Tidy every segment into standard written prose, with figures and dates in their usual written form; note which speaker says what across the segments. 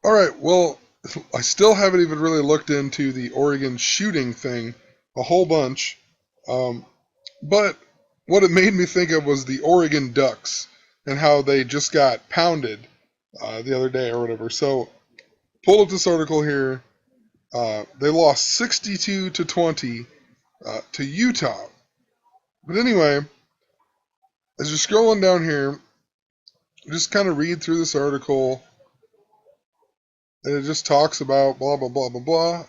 Speaker 1: All right, well, I still haven't even really looked into the Oregon shooting thing a whole bunch. Um, but what it made me think of was the Oregon Ducks and how they just got pounded the other day or whatever. So, pull up this article here. They lost 62 to 20 to Utah. But anyway, as you're scrolling down here, just kind of read through this article, and it just talks about blah, blah, blah, blah, blah.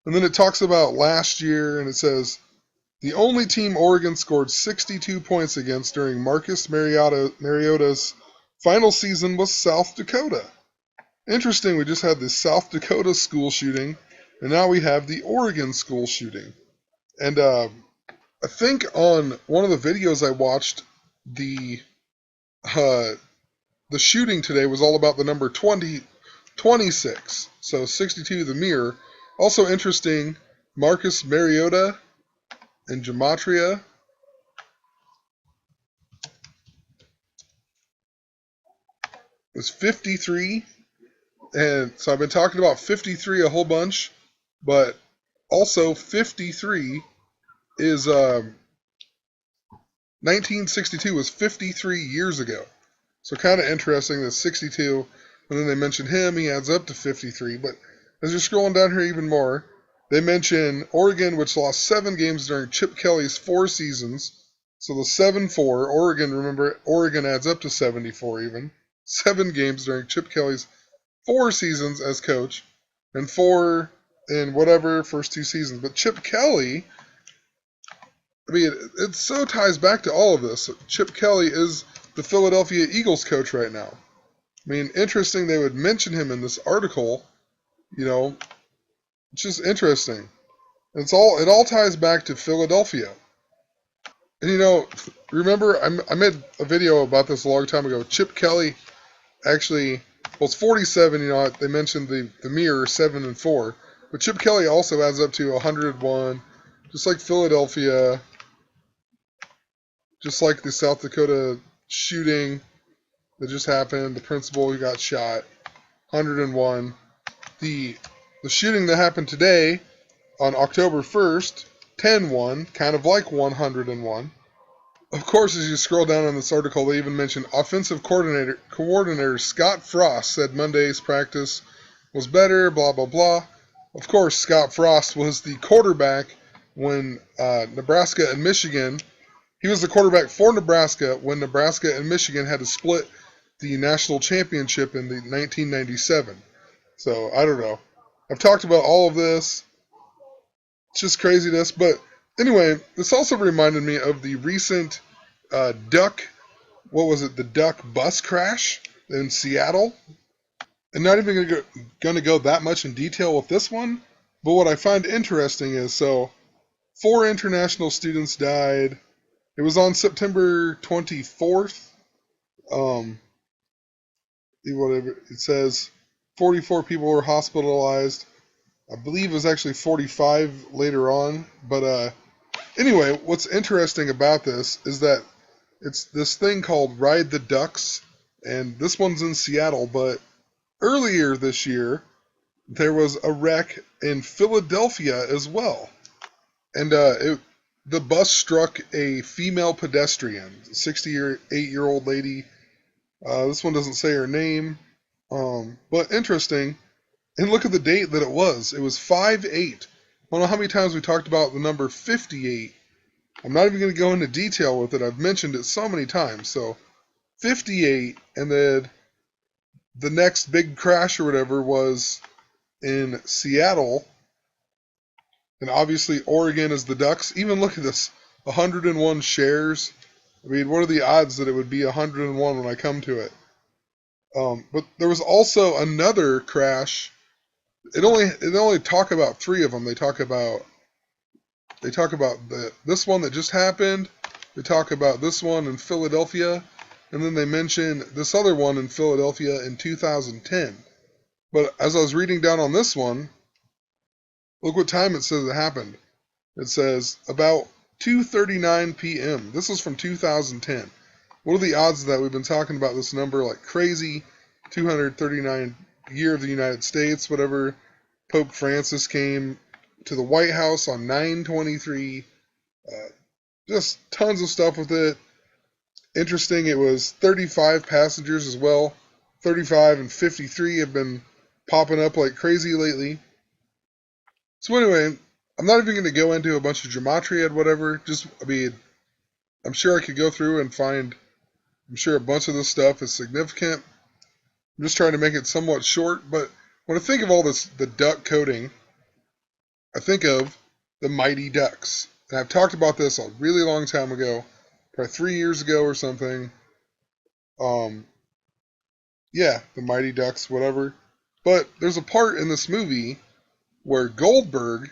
Speaker 1: And then it talks about last year, and it says the only team Oregon scored 62 points against during Marcus Mariota's final season was South Dakota. Interesting, we just had the South Dakota school shooting, and now we have the Oregon school shooting. And I think on one of the videos I watched, uh, the shooting today was all about the number 26. So 62, the mirror. Also interesting, Marcus Mariota and Gematria. Was 53. And so I've been talking about 53 a whole bunch, but also 53 is 1962 was 53 years ago. So kind of interesting that 62, and then they mention him, he adds up to 53. But as you're scrolling down here even more, they mention Oregon, which lost 7 games during Chip Kelly's 4 seasons. So the 7-4, Oregon, remember, Oregon adds up to 74 even. 7 games during Chip Kelly's 4 seasons as coach, and 4 in whatever first 2 seasons. But Chip Kelly, I mean, it so ties back to all of this. Chip Kelly is the Philadelphia Eagles coach right now. I mean, interesting they would mention him in this article. You know, it's just interesting. It all ties back to Philadelphia. And you know, remember I made a video about this a long time ago. Chip Kelly actually was 47. You know, they mentioned the mirror 7-4, but Chip Kelly also adds up to 101, just like Philadelphia, just like the South Dakota shooting that just happened. The principal who got shot, 101. The shooting that happened today on October 1st, 10-1, kind of like 101. Of course, as you scroll down on this article, they even mention offensive coordinator Scott Frost said Monday's practice was better, blah, blah, blah. Of course, Scott Frost was the quarterback when Nebraska and Michigan, he was the quarterback for Nebraska when Nebraska and Michigan had to split the national championship in the 1997. So, I don't know. I've talked about all of this. It's just craziness, but anyway, this also reminded me of the recent Duck, what was it, the Duck bus crash in Seattle. And not even going to go that much in detail with this one, but what I find interesting is, so 4 international students died. It was on September 24th. Whatever it says, 44 people were hospitalized. I believe it was actually 45 later on, but anyway, what's interesting about this is that it's this thing called Ride the Ducks, and this one's in Seattle, but earlier this year, there was a wreck in Philadelphia as well. And the bus struck a female pedestrian, 68-year-old lady. This one doesn't say her name, but interesting. And look at the date that it was. It was 5/8. I don't know how many times we talked about the number 58. I'm not even going to go into detail with it. I've mentioned it so many times. So 58, and then the next big crash or whatever was in Seattle. And obviously Oregon is the Ducks. Even look at this, 101 shares. I mean, what are the odds that it would be 101 when I come to it? But there was also another crash. They only talk about 3 of them. They talk about this one that just happened. They talk about this one in Philadelphia, and then they mention this other one in Philadelphia in 2010. But as I was reading down on this one, look what time it says it happened. It says about 2:39 p.m. This is from 2010. What are the odds of that? We've been talking about this number like crazy, 239 year of the United States, whatever. Pope Francis came to the White House on 9/23. Just tons of stuff with it. Interesting, it was 35 passengers as well. 35 and 53 have been popping up like crazy lately. So anyway, I'm not even going to go into a bunch of gematria and whatever. I'm sure I could go through and find, I'm sure a bunch of this stuff is significant. I'm just trying to make it somewhat short, but when I think of all this, the duck coding, I think of the Mighty Ducks. And I've talked about this a really long time ago, probably 3 years ago or something. Yeah, the Mighty Ducks, whatever. But there's a part in this movie where Goldberg,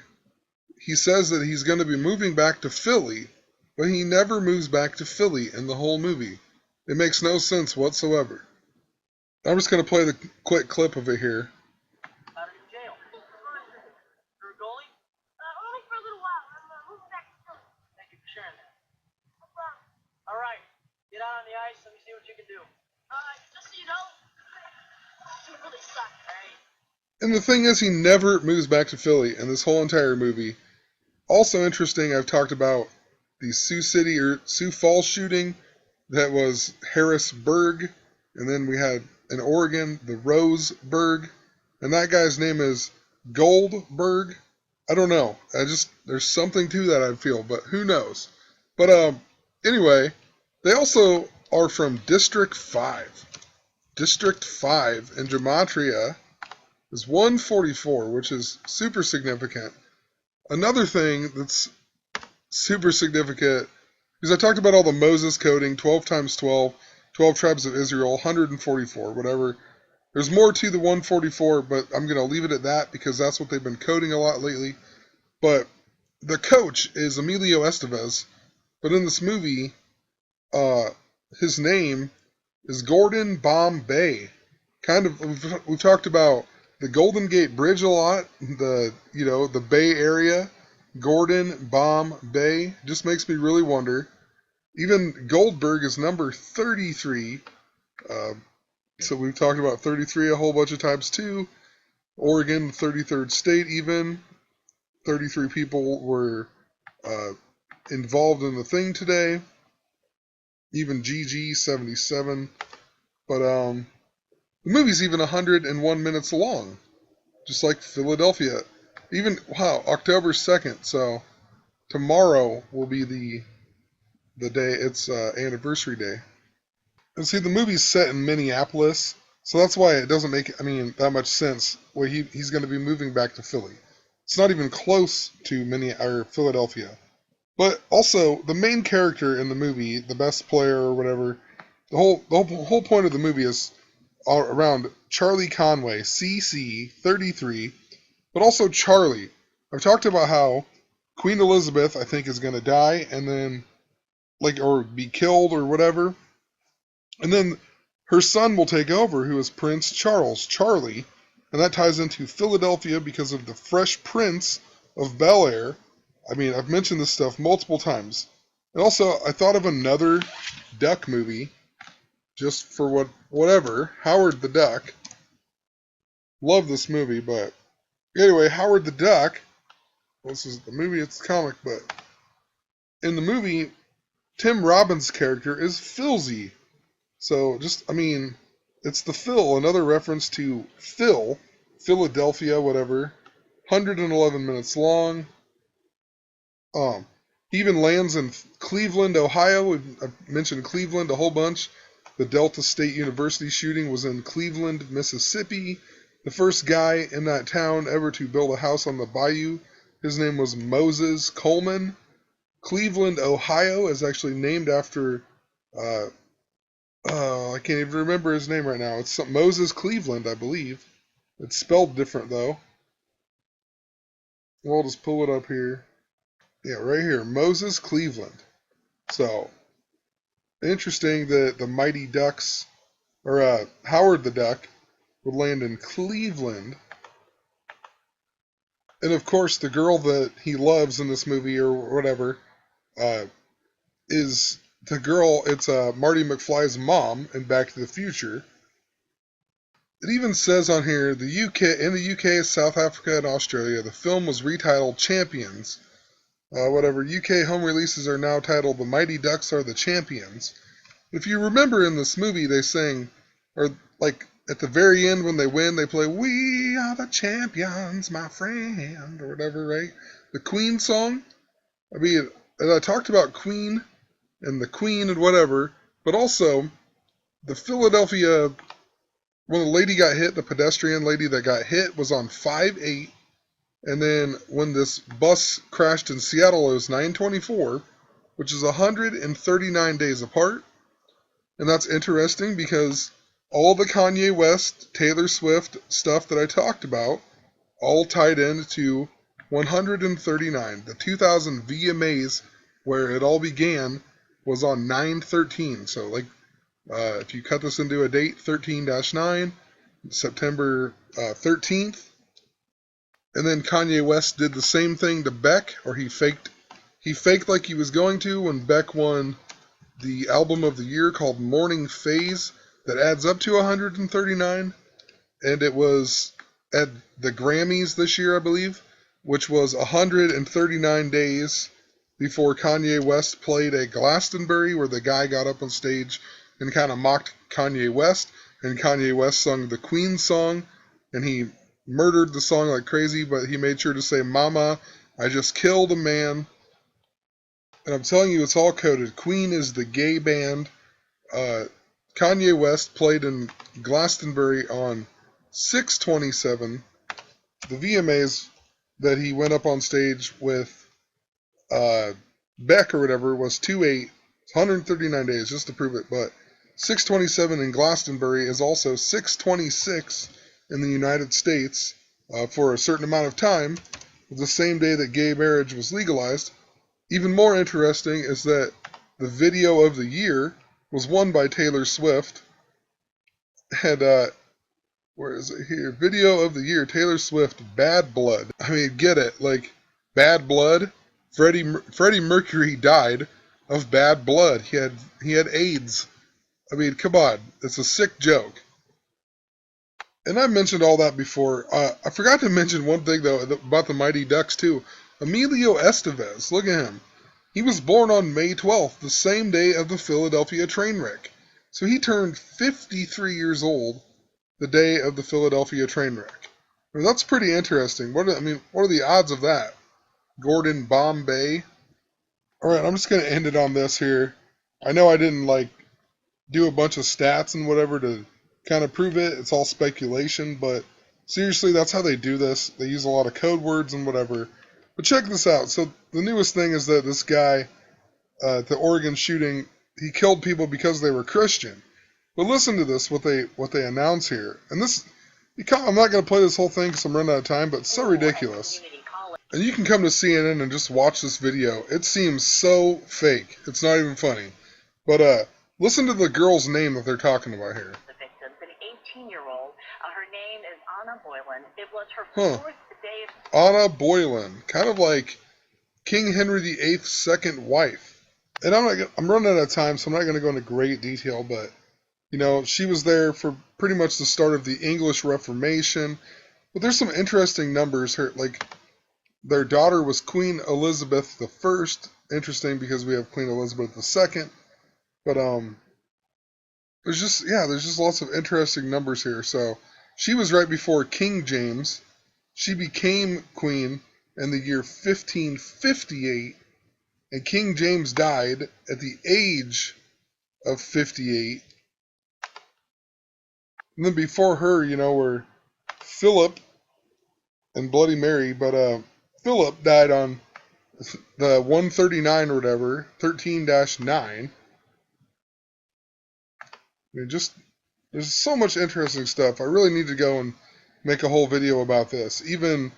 Speaker 1: he says that he's going to be moving back to Philly, but he never moves back to Philly in the whole movie. It makes no sense whatsoever. I'm just going to play the quick clip of it here.
Speaker 2: Out of jail. You're a goalie? Only for a little while. I'm moving back to Philly. Thank you for sharing that. No problem. All right. Get out on the ice. Let me see what you can do. Just so you know, you really suck, right?
Speaker 1: And the thing is, he never moves back to Philly in this whole entire movie. Also interesting, I've talked about the Sioux Falls shooting that was Harrisburg, and then we had in Oregon the Roseburg, and that guy's name is Goldberg. I don't know. There's something to that I feel, but who knows? But anyway, they also are from District 5. District 5 in Gematria is 144, which is super significant. Another thing that's super significant, because I talked about all the Moses coding, 12 times 12, 12 tribes of Israel, 144, whatever. There's more to the 144, but I'm going to leave it at that because that's what they've been coding a lot lately. But the coach is Emilio Estevez, but in this movie, his name is Gordon Bombay. We've talked about the Golden Gate Bridge a lot, the Bay Area. Gordon Bombay just makes me really wonder. Even Goldberg is number 33. So we've talked about 33 a whole bunch of times too. Oregon, 33rd state even. 33 people were involved in the thing today. Even GG, 77. But the movie's even 101 minutes long. Just like Philadelphia. October 2nd, so tomorrow will be the day, it's anniversary day. And see, the movie's set in Minneapolis, so that's why it doesn't make, that much sense where he's going to be moving back to Philly. It's not even close to Philadelphia. But also, the main character in the movie, the best player or whatever, the whole point of the movie is around Charlie Conway, CC 33, but also Charlie. I've talked about how Queen Elizabeth, I think, is going to die and then, or be killed or whatever. And then her son will take over, who is Prince Charles, Charlie. And that ties into Philadelphia because of the Fresh Prince of Bel-Air. I've mentioned this stuff multiple times. And also, I thought of another duck movie, just for whatever, Howard the Duck. Love this movie, but anyway, Howard the Duck, this is the movie, it's a comic, but in the movie, Tim Robbins' character is Philzy. So it's the Phil, another reference to Phil, Philadelphia, whatever. 111 minutes long. He even lands in Cleveland, Ohio. I've mentioned Cleveland a whole bunch. The Delta State University shooting was in Cleveland, Mississippi. The first guy in that town ever to build a house on the bayou, his name was Moses Coleman. Cleveland, Ohio is actually named after, I can't even remember his name right now. It's Moses Cleveland, I believe. It's spelled different, though. We'll just pull it up here. Yeah, right here, Moses Cleveland. So, interesting that the Mighty Ducks, or Howard the Duck, would land in Cleveland. And of course, the girl that he loves in this movie, or whatever, is the girl, it's Marty McFly's mom in Back to the Future. It even says on here, in the UK, South Africa, and Australia, the film was retitled Champions. Whatever, UK home releases are now titled The Mighty Ducks Are the Champions. If you remember in this movie, they sing, or like at the very end when they win, they play "We Are the Champions, my friend," or whatever, right? The Queen song. I mean, and I talked about Queen and the Queen and whatever, but also the Philadelphia, when the lady got hit, the pedestrian lady that got hit was on 5/8, and then when this bus crashed in Seattle, it was 9/24, which is 139 days apart. And that's interesting because all the Kanye West, Taylor Swift stuff that I talked about all tied into 139. The 2000 VMAs, where it all began, was on 9/13. So, like, if you cut this into a date, 13-9, September 13th. And then Kanye West did the same thing to Beck, or he faked like he was going to when Beck won the album of the year called Morning Phase that adds up to 139. And it was at the Grammys this year, I believe, which was 139 days before Kanye West played at Glastonbury, where the guy got up on stage and kind of mocked Kanye West, and Kanye West sung the Queen song, and he murdered the song like crazy, but he made sure to say, "Mama, I just killed a man." And I'm telling you, it's all coded. Queen is the gay band. Kanye West played in Glastonbury on 6/27. The VMAs that he went up on stage with Beck or whatever was 2/8. 139 days just to prove it. But 6/27 in Glastonbury is also 6/26 in the United States for a certain amount of time, the same day that gay marriage was legalized. Even more interesting is that the video of the year was won by Taylor Swift. And, where is it here? Video of the year, Taylor Swift, Bad Blood. I mean, get it. Like, bad blood? Freddie Mercury died of bad blood. He had AIDS. I mean, come on. It's a sick joke. And I mentioned all that before. I forgot to mention one thing, though, about the Mighty Ducks, too. Emilio Estevez, look at him. He was born on May 12th, the same day of the Philadelphia train wreck. So he turned 53 years old the day of the Philadelphia train wreck. I mean, that's pretty interesting. What are the odds of that? Gordon Bombay. All right, I'm just going to end it on this here. I know I didn't, do a bunch of stats and whatever to kind of prove it. It's all speculation, but seriously, that's how they do this. They use a lot of code words and whatever. But check this out. So the newest thing is that this guy, the Oregon shooting, he killed people because they were Christian. But listen to this, what they announce here. And this, I'm not going to play this whole thing because I'm running out of time, but it's so ridiculous. And you can come to CNN and just watch this video. It seems so fake. It's not even funny. But listen to the girl's name that they're talking about here.
Speaker 3: The victim, an 18-year-old. Her name is Anna Boylan. It was her fourth day of...
Speaker 1: Anna Boylan, kind of like King Henry VIII's second wife. And I'm running out of time, so I'm not going to go into great detail, but she was there for pretty much the start of the English Reformation. But there's some interesting numbers here. Like, their daughter was Queen Elizabeth I. Interesting because we have Queen Elizabeth II. But there's just lots of interesting numbers here. So she was right before King James. She became queen in the year 1558, and King James died at the age of 58. And then before her, were Philip and Bloody Mary, but Philip died on the 139 or whatever, 13-9. There's so much interesting stuff. I really need to go and make a whole video about this. Even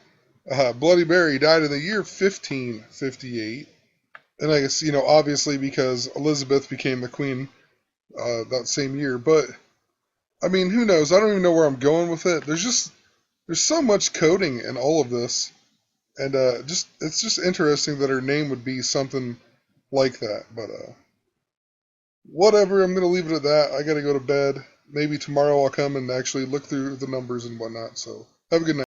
Speaker 1: Bloody Mary died in the year 1558. And I guess, obviously because Elizabeth became the queen that same year. But, I mean, who knows? I don't even know where I'm going with it. There's so much coding in all of this. And it's just interesting that her name would be something like that. But, whatever, I'm going to leave it at that. I got to go to bed. maybe tomorrow I'll come and actually look through the numbers and whatnot. So have a good night.